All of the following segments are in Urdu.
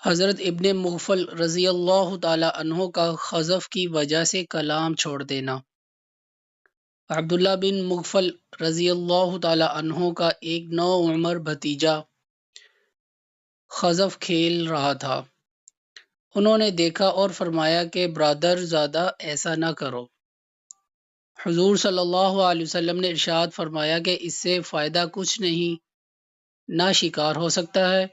حضرت ابن مغفل رضی اللہ تعالی عنہ کا خذف کی وجہ سے کلام چھوڑ دینا۔ عبداللہ بن مغفل رضی اللہ تعالی عنہ کا ایک نوعمر بھتیجا خذف کھیل رہا تھا۔ انہوں نے دیکھا اور فرمایا کہ برادر زادہ ایسا نہ کرو۔ حضور صلی اللہ علیہ وسلم نے ارشاد فرمایا کہ اس سے فائدہ کچھ نہیں، نہ شکار ہو سکتا ہے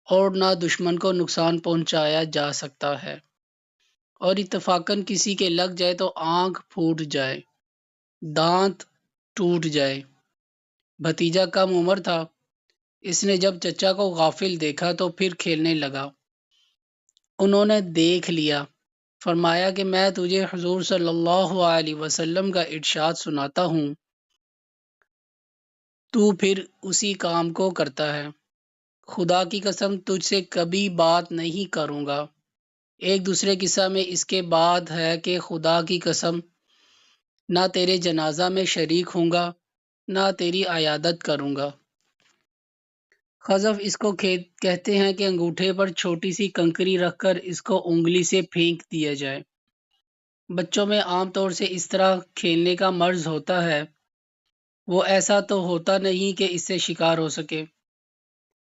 اور نہ دشمن کو نقصان پہنچایا جا سکتا ہے، اور اتفاقاً کسی کے لگ جائے تو آنکھ پھوٹ جائے، دانت ٹوٹ جائے۔ بھتیجا کم عمر تھا، اس نے جب چچا کو غافل دیکھا تو پھر کھیلنے لگا۔ انہوں نے دیکھ لیا، فرمایا کہ میں تجھے حضور صلی اللہ علیہ وسلم کا ارشاد سناتا ہوں، تو پھر اسی کام کو کرتا ہے۔ خدا کی قسم تجھ سے کبھی بات نہیں کروں گا۔ ایک دوسرے قصہ میں اس کے بعد ہے کہ خدا کی قسم نہ تیرے جنازہ میں شریک ہوں گا نہ تیری عیادت کروں گا۔ خذف اس کو کہتے ہیں کہ انگوٹھے پر چھوٹی سی کنکری رکھ کر اس کو انگلی سے پھینک دیا جائے۔ بچوں میں عام طور سے اس طرح کھیلنے کا مرض ہوتا ہے، وہ ایسا تو ہوتا نہیں کہ اس سے شکار ہو سکے۔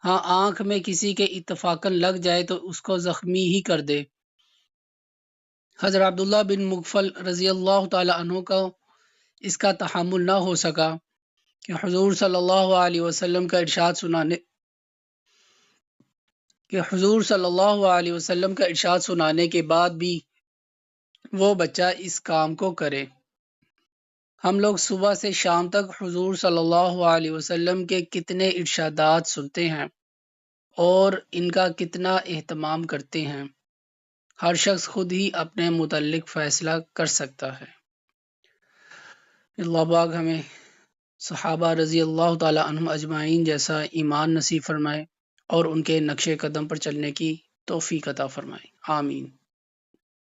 ہاں، آنکھ میں کسی کے اتفاقاً لگ جائے تو اس کو زخمی ہی کر دے۔ حضرت عبداللہ بن مغفل رضی اللہ تعالی عنہ کو اس کا تحمل نہ ہو سکا کہ حضور صلی اللہ علیہ وسلم کا ارشاد سنانے کے بعد بھی وہ بچہ اس کام کو کرے۔ ہم لوگ صبح سے شام تک حضور صلی اللہ علیہ وسلم کے کتنے ارشادات سنتے ہیں اور ان کا کتنا اہتمام کرتے ہیں۔ ہر شخص خود ہی اپنے متعلق فیصلہ کر سکتا ہے۔ اللہ پاک ہمیں صحابہ رضی اللہ تعالی عنہم اجمعین جیسا ایمان نصیب فرمائے اور ان کے نقش قدم پر چلنے کی توفیق عطا فرمائے، آمین۔